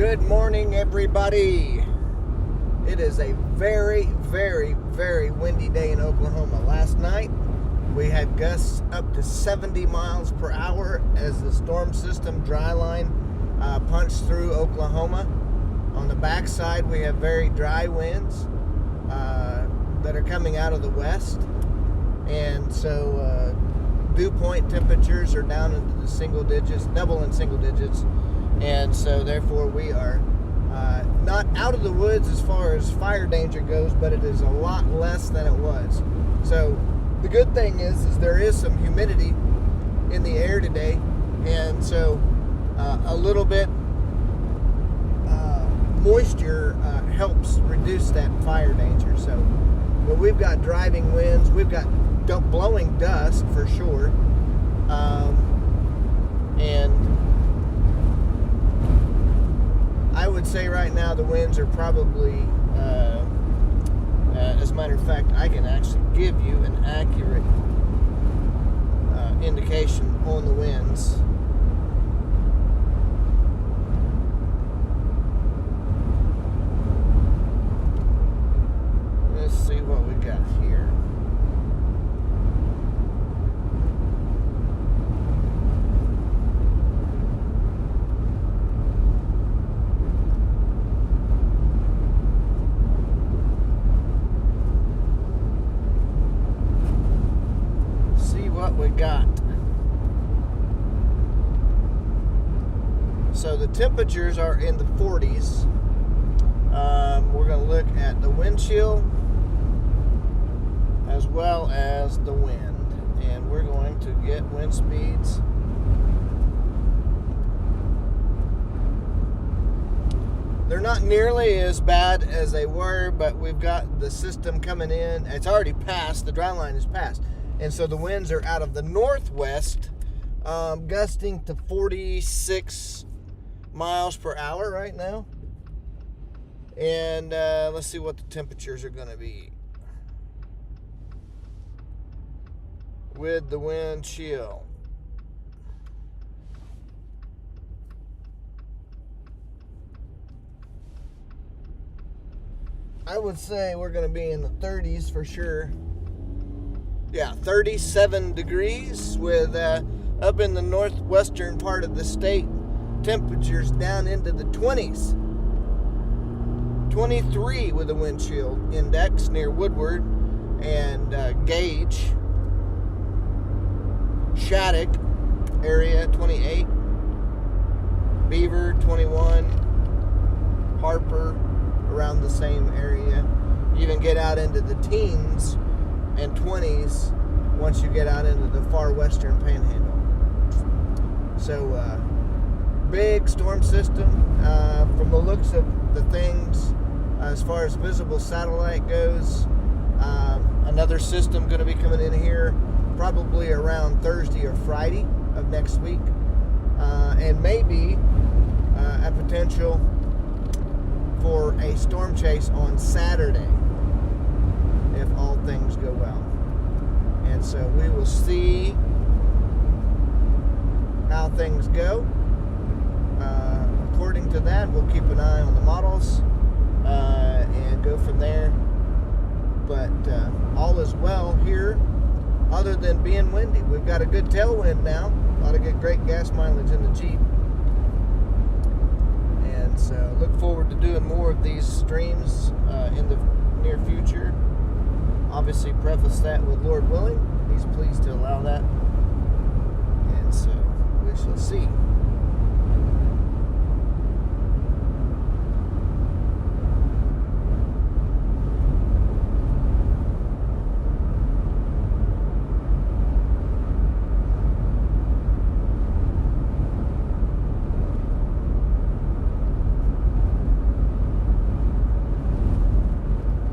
Good morning, everybody. It is a very, very, very windy day in Oklahoma. Last night, we had gusts up to 70 miles per hour as the storm system dryline punched through Oklahoma. On the backside, we have very dry winds that are coming out of the west. And so dew point temperatures are down into the single digits, double in single digits. And so therefore we are not out of the woods as far as fire danger goes, but it is a lot less than it was. So the good thing is there is some humidity in the air today, and so a little bit moisture helps reduce that fire danger. So, but we've got driving winds, we've got blowing dust for sure, and I would say right now the winds are probably, as a matter of fact, I can actually give you an accurate indication on the winds. Let's see what we got here. We got. So the temperatures are in the 40s. We're going to look at the wind chill as well as the wind, and we're going to get wind speeds. They're not nearly as bad as they were, but we've got the system coming in. It's already passed. The dry line is passed. And so the winds are out of the northwest, gusting to 46 miles per hour right now. And let's see what the temperatures are going to be with the wind chill. I would say we're going to be in the 30s for sure. Yeah, 37 degrees with up in the northwestern part of the state, temperatures down into the 20s. 23 with a wind chill index near Woodward and Gage. Shattuck area 28. Beaver 21. Harper around the same area. You even get out into the teens and 20s once you get out into the far western panhandle. So big storm system. From the looks of the things, as far as visible satellite goes, another system going to be coming in here probably around Thursday or Friday of next week, and maybe a potential for a storm chase on Saturday if all things go well. And so we will see how things go. According to that, we'll keep an eye on the models and go from there. But all is well here, other than being windy. We've got a good tailwind now. A lot of good, great gas mileage in the Jeep. And so look forward to doing more of these streams in the near future. Obviously preface that with Lord willing. He's pleased to allow that. And so we shall see.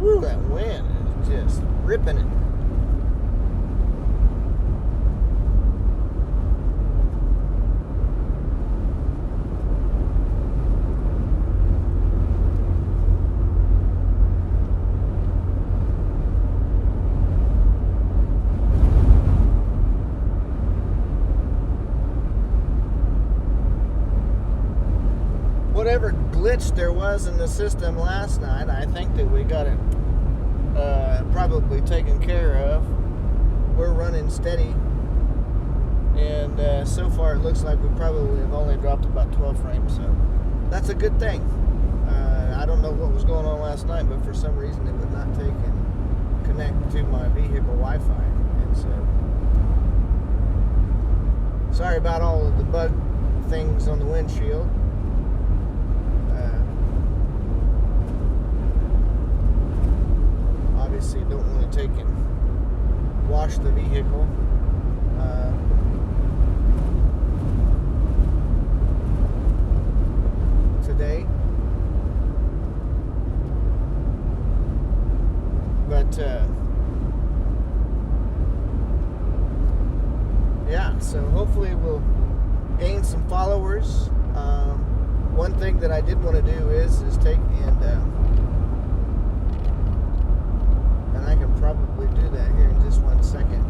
Woo, that wind is just ripping it. glitch there was in the system last night, I think that we got it probably taken care of. We're running steady, and so far it looks like we probably have only dropped about 12 frames, so that's a good thing. I don't know what was going on last night, but for some reason it would not take and connect to my vehicle Wi-Fi, and so sorry about all of the bug things on the windshield. Obviously don't want to take and wash the vehicle. Today. But yeah, so hopefully we'll gain some followers. One thing that I did want to do is take and I can probably do that here in just 1 second.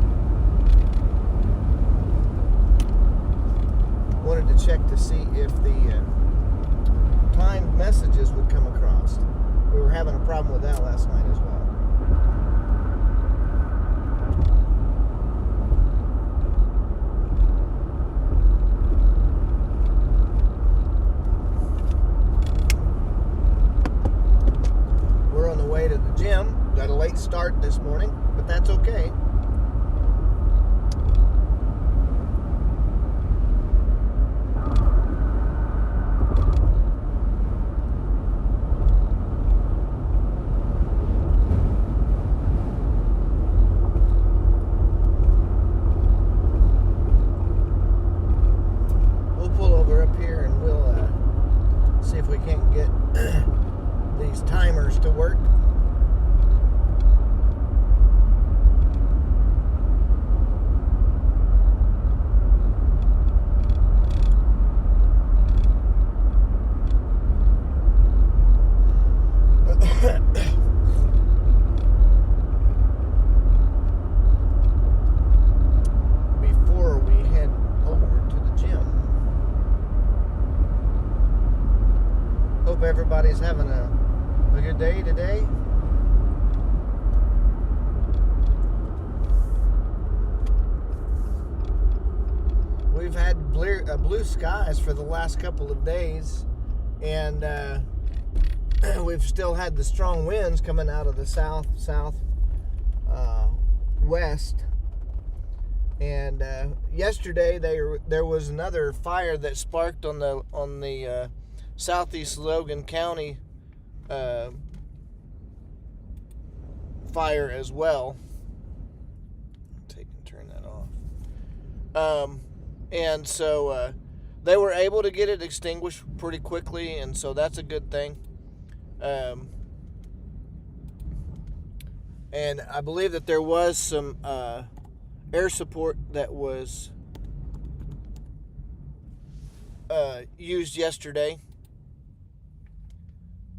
Wanted to check to see if the timed messages would come across. We were having a problem with that last night as well. We're on the way to the gym. Got a late start this morning, but that's okay. We'll pull over up here and we'll see if we can't get these timers to work. Before we head over to the gym. Hope everybody's having a good day today. We've had blue skies for the last couple of days, and we've still had the strong winds coming out of the southwest. And yesterday there was another fire that sparked on the southeast Logan County fire as well. Take and turn that off. And so they were able to get it extinguished pretty quickly, and so that's a good thing. And I believe that there was some air support that was used yesterday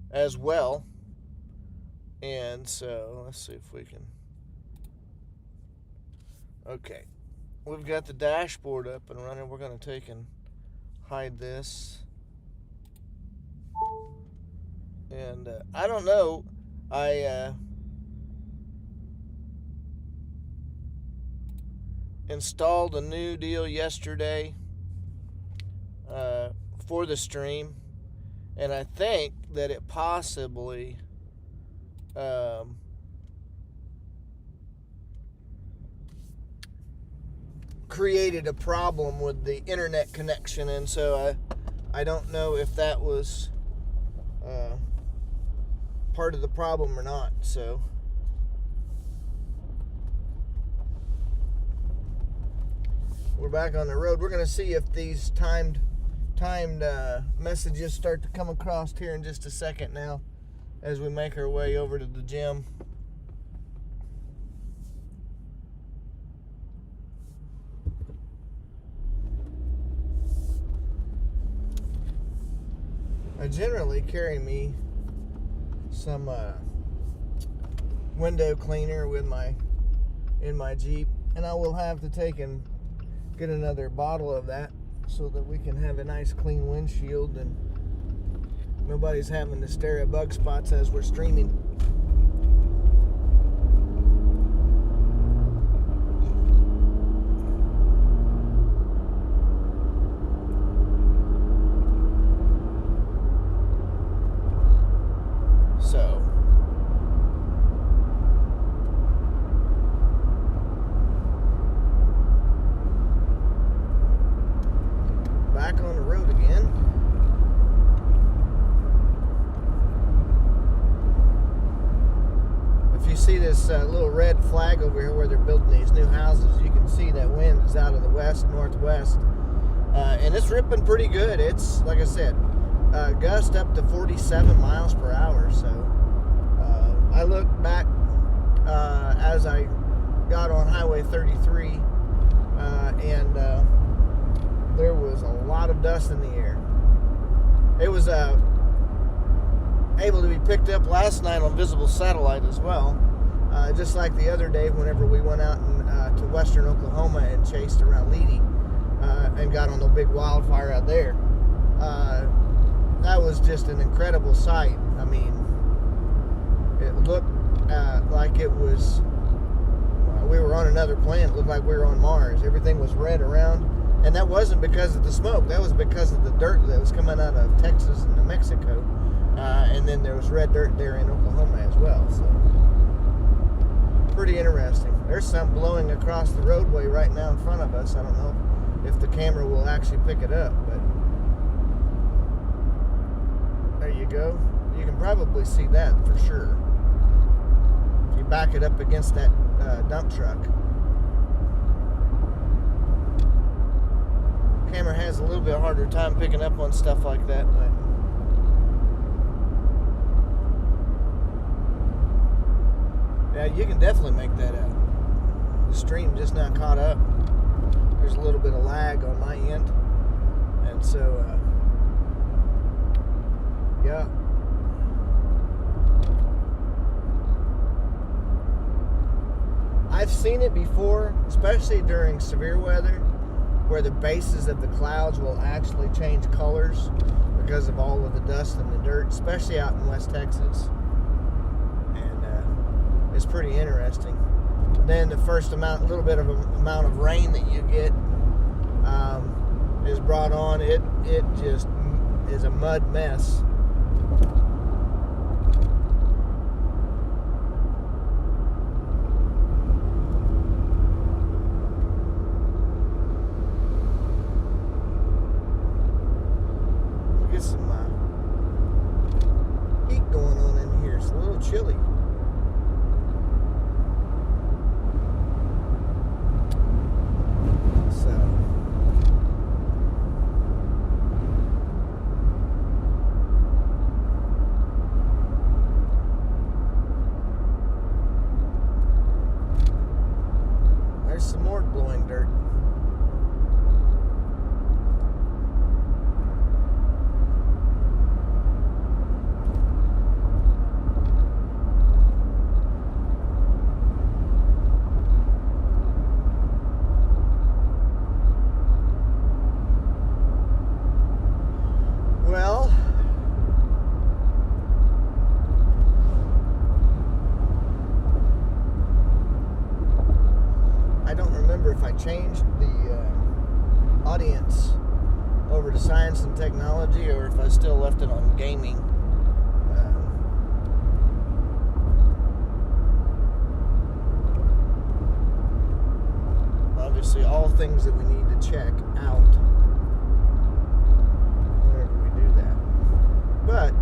as well. And so let's see if we can. Okay, we've got the dashboard up and running. We're going to take and hide this. And I don't know, I installed a new deal yesterday for the stream, and I think that it possibly created a problem with the internet connection, and so I don't know if that was part of the problem or not. So we're back on the road. We're going to see if these timed messages start to come across here in just a second now as we make our way over to the gym. I generally carry me some window cleaner in my Jeep, and I will have to take and get another bottle of that so that we can have a nice clean windshield and nobody's having to stare at bug spots as we're streaming. So, back on the road again. If you see this little red flag over here where they're building these new houses, you can see that wind is out of the west, northwest. And it's ripping pretty good. It's, like I said, gust up to 47 miles per hour. So I looked back as I got on Highway 33, and there was a lot of dust in the air. It was able to be picked up last night on visible satellite as well, just like the other day whenever we went out to western Oklahoma and chased around Leedy and got on the big wildfire out there. That was just an incredible sight. I mean, it looked like it was, we were on another planet. It looked like we were on Mars. Everything was red around, and that wasn't because of the smoke. That was because of the dirt that was coming out of Texas and New Mexico, and then there was red dirt there in Oklahoma as well. So pretty interesting. There's some blowing across the roadway right now in front of us. I don't know if the camera will actually pick it up, but there you go. You can probably see that for sure if you back it up against that dump truck. Camera has a little bit harder time picking up on stuff like that, but yeah, you can definitely make that out. The stream just now caught up. There's a little bit of lag on my end, and so yeah. I've seen it before, especially during severe weather, where the bases of the clouds will actually change colors because of all of the dust and the dirt, especially out in West Texas. And it's pretty interesting. Then the first little bit of amount of rain that you get is brought on. It just is a mud mess. Get some heat going on in here. It's a little chilly. There's some more blowing dirt. Well, I don't remember if I changed the audience over to science and technology or if I still left it on gaming. Obviously, all things that we need to check out whenever we do that. But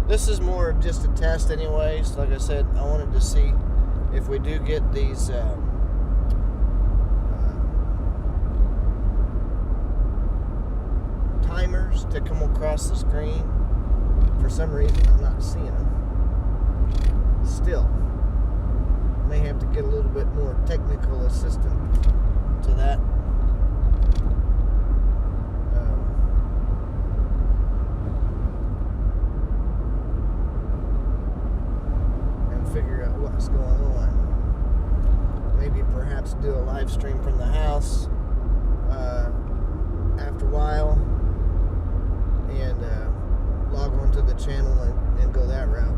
this is more of just a test anyways. Like I said, I wanted to see if we do get these timers to come across the screen. For some reason, I'm not seeing them. Still, may have to get a little bit more technical assistance to that. And figure out what's going on. Maybe perhaps do a live stream from the house after a while, and log on to the channel and go that route.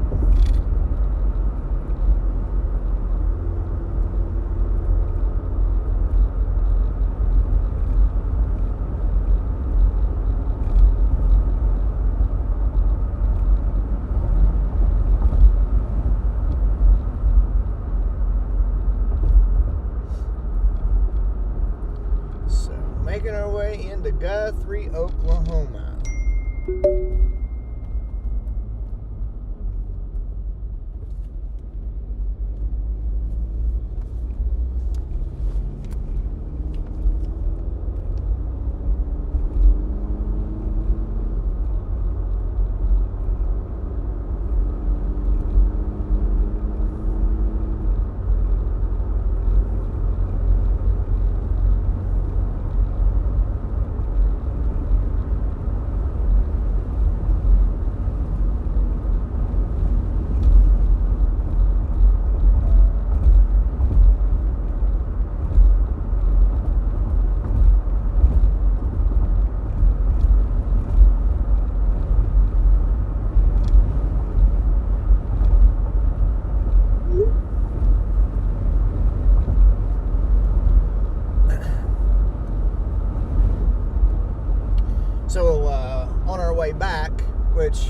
Making our way into Guthrie, Oklahoma. So on our way back, which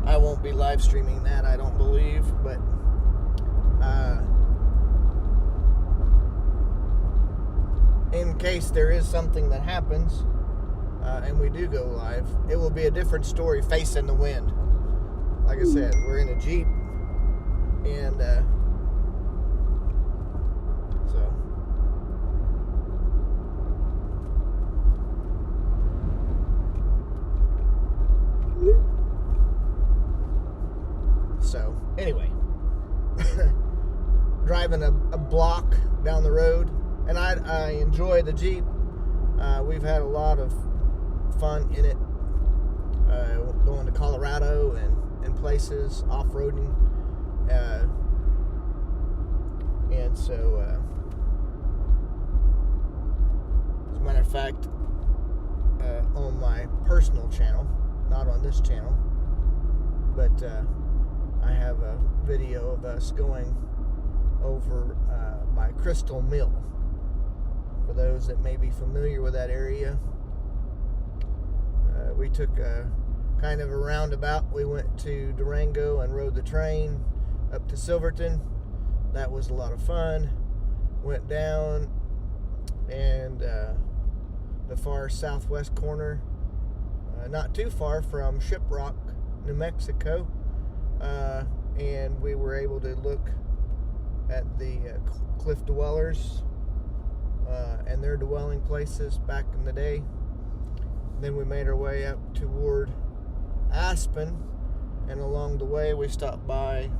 I won't be live streaming that, I don't believe, but in case there is something that happens and we do go live, it will be a different story facing the wind. Like I said, we're in a Jeep, and So anyway, driving a block down the road, and I enjoy the Jeep. We've had a lot of fun in it, going to Colorado and places, off-roading, and so as a matter of fact, on my personal channel, not on this channel, but I have a video of us going over by Crystal Mill. For those that may be familiar with that area, we took a kind of a roundabout. We went to Durango and rode the train up to Silverton. That was a lot of fun. Went down and the far southwest corner, not too far from Shiprock, New Mexico. And we were able to look at the cliff dwellers and their dwelling places back in the day. Then we made our way up toward Aspen, and along the way we stopped by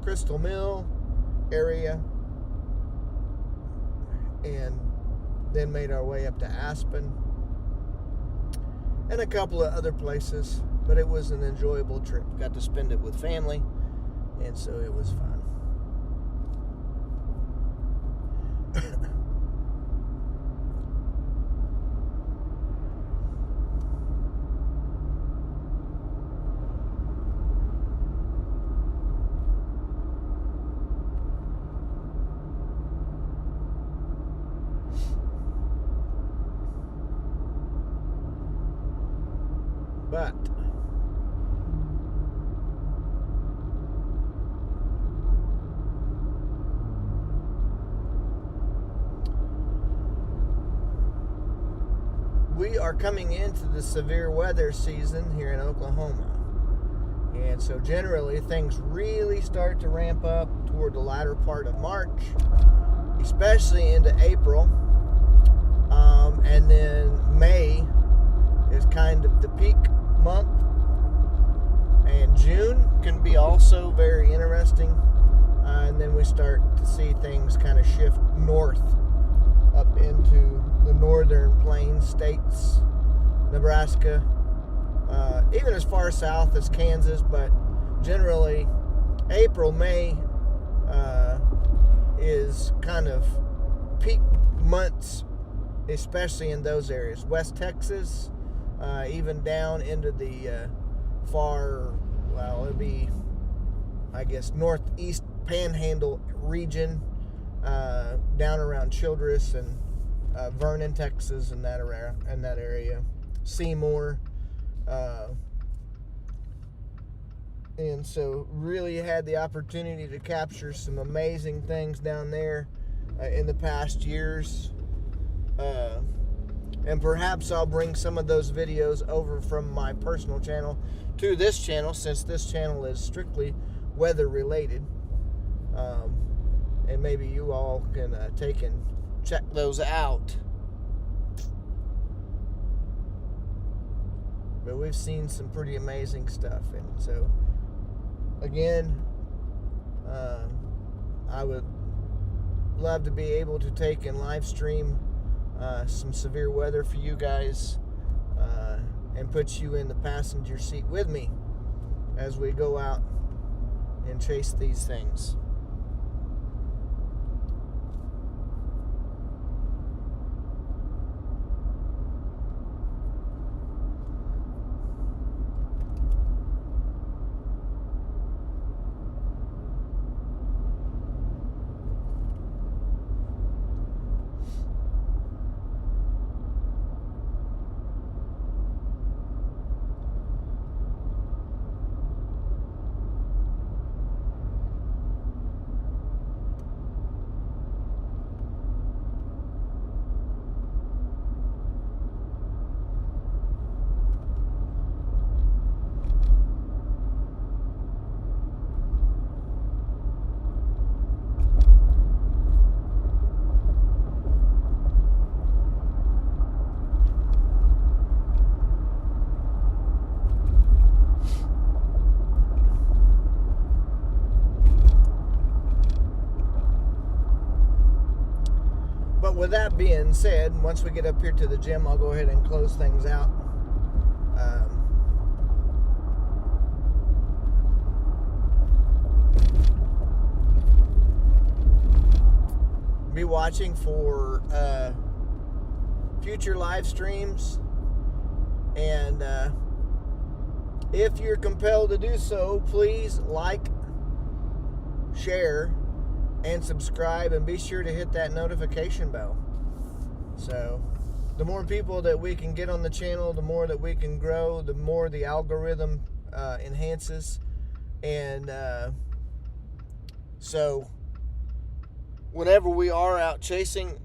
Crystal Mill area, and then made our way up to Aspen and a couple of other places, but it was an enjoyable trip. Got to spend it with family, and so it was fun. But we are coming into the severe weather season here in Oklahoma. And so generally things really start to ramp up toward the latter part of March, especially into April. And then May is kind of the peak month. And June can be also very interesting. And then we start to see things kind of shift north up into the northern plains states, Nebraska, even as far south as Kansas, but generally April, May is kind of peak months especially in those areas. West Texas, even down into the it'd be, I guess, northeast Panhandle region, down around Childress and Vernon, Texas, and that area, Seymour, and so really had the opportunity to capture some amazing things down there in the past years, and perhaps I'll bring some of those videos over from my personal channel to this channel, since this channel is strictly weather related, and maybe you all can take and check those out. But we've seen some pretty amazing stuff, and so again, I would love to be able to take and live stream some severe weather for you guys, and put you in the passenger seat with me as we go out and chase these things. But with that being said, once we get up here to the gym, I'll go ahead and close things out. Be watching for future live streams, and if you're compelled to do so, please like, share, and subscribe, and be sure to hit that notification bell. So the more people that we can get on the channel, the more that we can grow, the more the algorithm enhances. And so whenever we are out chasing,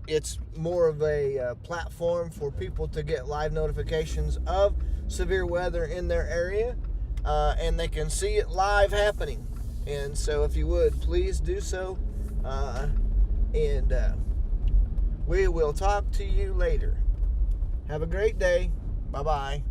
it's more of a platform for people to get live notifications of severe weather in their area, and they can see it live happening. And so if you would, please do so, and we will talk to you later. Have a great day. Bye-bye.